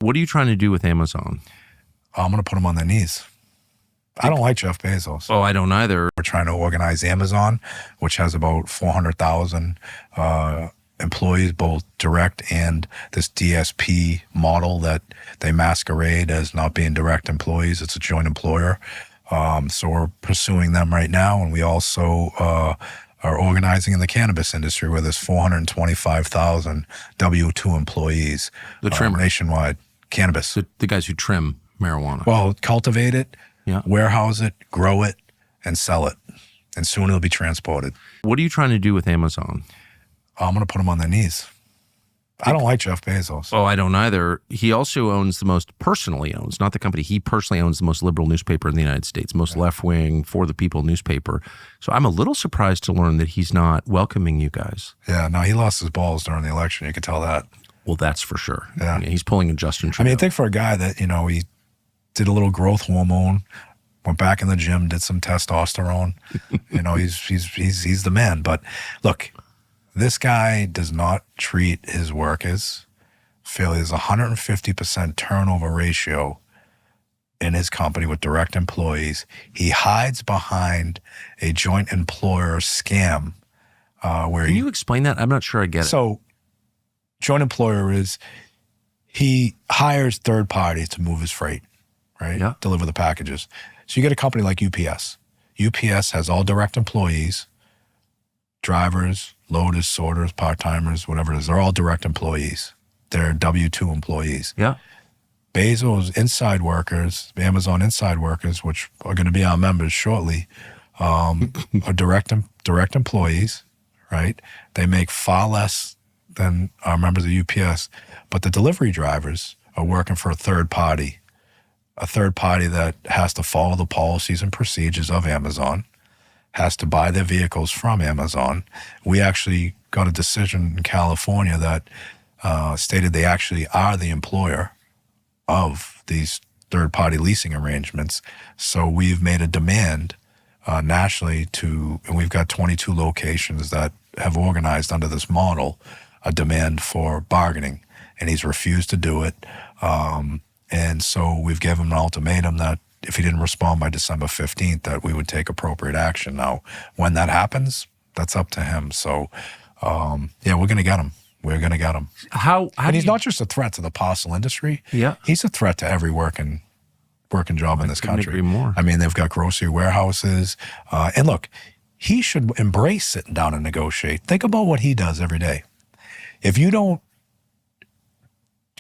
What are you trying to do with Amazon? I'm going to put them on their knees. I don't like Jeff Bezos. Oh, I don't either. We're trying to organize Amazon, which has about 400,000 employees, both direct and this DSP model that they masquerade as not being direct employees. It's a joint employer. So we're pursuing them right now. And we also are organizing in the cannabis industry where there's 425,000 W-2 employees nationwide. Cannabis. The guys who trim marijuana. Well, cultivate it, yeah, warehouse it, grow it, and sell it. And soon it'll be transported. What are you trying to do with Amazon? I'm going to put them on their knees. I don't like Jeff Bezos. Oh, I don't either. He also owns personally owns, not the company, he personally owns the most liberal newspaper in the United States, most left-wing, for the people newspaper. So I'm a little surprised to learn that he's not welcoming you guys. Yeah, no, he lost his balls during the election. You could tell that. Well, that's for sure. Yeah. I mean, he's pulling a Justin Trudeau. I mean, I think for a guy that, he did a little growth hormone, went back in the gym, did some testosterone, he's the man. But look, this guy does not treat his workers fairly. There's 150% turnover ratio in his company with direct employees. He hides behind a joint employer scam. Can you explain that? I'm not sure I get it. So joint employer is he hires third parties to move his freight, right? Yeah. Deliver the packages. So you get a company like UPS. UPS has all direct employees, drivers, loaders, sorters, part-timers, whatever it is. They're all direct employees. They're W-2 employees. Yeah. Bezos inside workers, Amazon inside workers, which are going to be our members shortly, are direct employees, right? They make far less than our members of UPS, but the delivery drivers are working for a third party that has to follow the policies and procedures of Amazon, has to buy their vehicles from Amazon. We actually got a decision in California that stated they actually are the employer of these third-party leasing arrangements. So we've made a demand nationally and we've got 22 locations that have organized under this model, a demand for bargaining, and he's refused to do it. And so we've given him an ultimatum that if he didn't respond by December 15th, that we would take appropriate action. Now, when that happens, that's up to him. So, we're going to get him. We're going to get him. And he's not just a threat to the parcel industry. Yeah. He's a threat to every working job in this country. Agree more. I mean, they've got grocery warehouses. And look, he should embrace sitting down and negotiate. Think about what he does every day. If you don't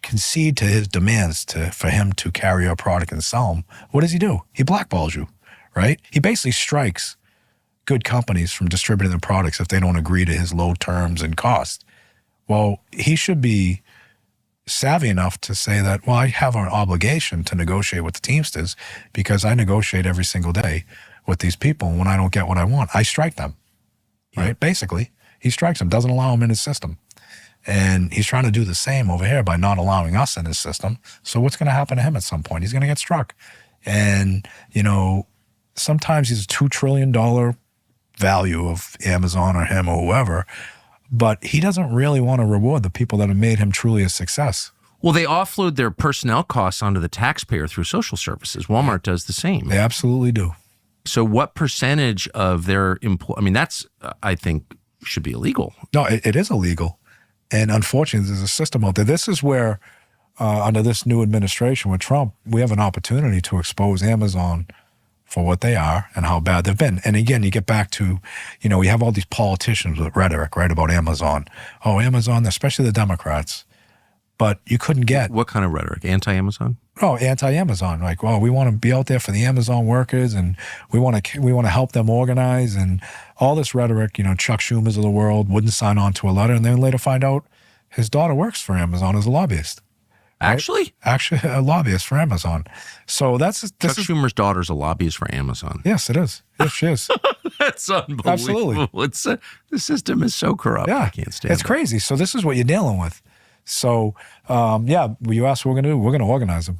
concede to his demands for him to carry your product and sell them, what does he do? He blackballs you, right? He basically strikes good companies from distributing their products if they don't agree to his low terms and cost. Well, he should be savvy enough to say that, well, I have an obligation to negotiate with the Teamsters because I negotiate every single day with these people. And when I don't get what I want, I strike them, right? Basically, he strikes them, doesn't allow them in his system. And he's trying to do the same over here by not allowing us in his system. So what's going to happen to him at some point? He's going to get struck. And, sometimes he's a $2 trillion value of Amazon or him or whoever, but he doesn't really want to reward the people that have made him truly a success. Well, they offload their personnel costs onto the taxpayer through social services. Walmart does the same. They absolutely do. So what percentage of their that's, I think, should be illegal. No, it is illegal. And unfortunately, there's a system out there. This is where, under this new administration with Trump, we have an opportunity to expose Amazon for what they are and how bad they've been. And again, you get back to, we have all these politicians with rhetoric, right, about Amazon. Oh, Amazon, especially the Democrats. But you couldn't get... What kind of rhetoric? Anti-Amazon? Oh, anti-Amazon. Like, well, we want to be out there for the Amazon workers and we want to help them organize and all this rhetoric. Chuck Schumer's of the world wouldn't sign on to a letter and then later find out his daughter works for Amazon as a lobbyist. Right? Actually, a lobbyist for Amazon. So Chuck Schumer's daughter's a lobbyist for Amazon. Yes, it is. Yes, she is. That's unbelievable. Absolutely. The system is so corrupt. Yeah, I can't stand it. It's crazy. So this is what you're dealing with. So, you asked what we're going to do. We're going to organize them.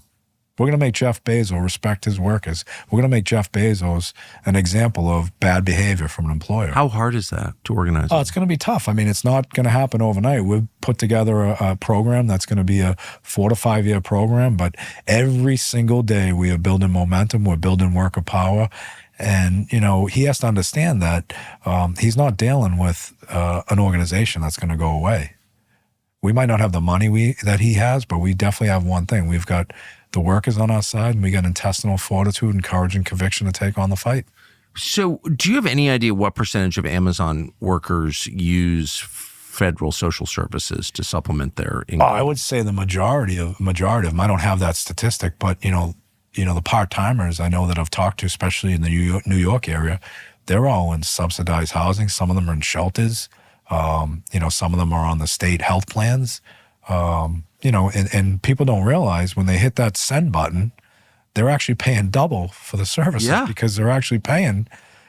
We're going to make Jeff Bezos respect his workers. We're going to make Jeff Bezos an example of bad behavior from an employer. How hard is that to organize? Oh, it's going to be tough. I mean, it's not going to happen overnight. We've put together a program that's going to be a 4 to 5 year program, but every single day we are building momentum. We're building worker power. And, he has to understand that he's not dealing with an organization that's going to go away. We might not have the money that he has, but we definitely have one thing. We've got the workers on our side, and we got intestinal fortitude and courage and conviction to take on the fight. So do you have any idea what percentage of Amazon workers use federal social services to supplement their income? I would say the majority of them. I don't have that statistic, but, the part-timers I know that I've talked to, especially in the New York area, they're all in subsidized housing. Some of them are in shelters. Some of them are on the state health plans. And people don't realize when they hit that send button, they're actually paying double for the services because they're actually paying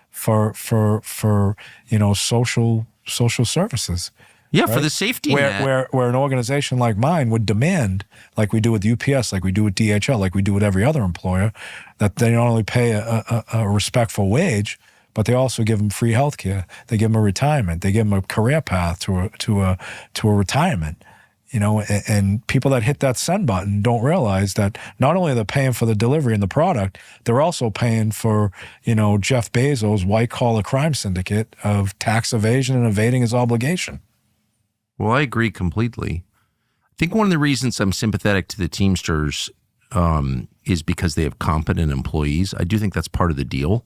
for social services. Yeah, right? for the safety net. Where an organization like mine would demand, like we do with UPS, like we do with DHL, like we do with every other employer, that they not only pay a respectful wage, but they also give them free health care. They give them a retirement. They give them a career path to a retirement. And people that hit that send button don't realize that not only are they paying for the delivery and the product, they're also paying for, Jeff Bezos' white-collar crime syndicate of tax evasion and evading his obligation. Well, I agree completely. I think one of the reasons I'm sympathetic to the Teamsters is because they have competent employees. I do think that's part of the deal.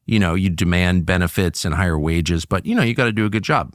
You demand benefits and higher wages, but, you got to do a good job.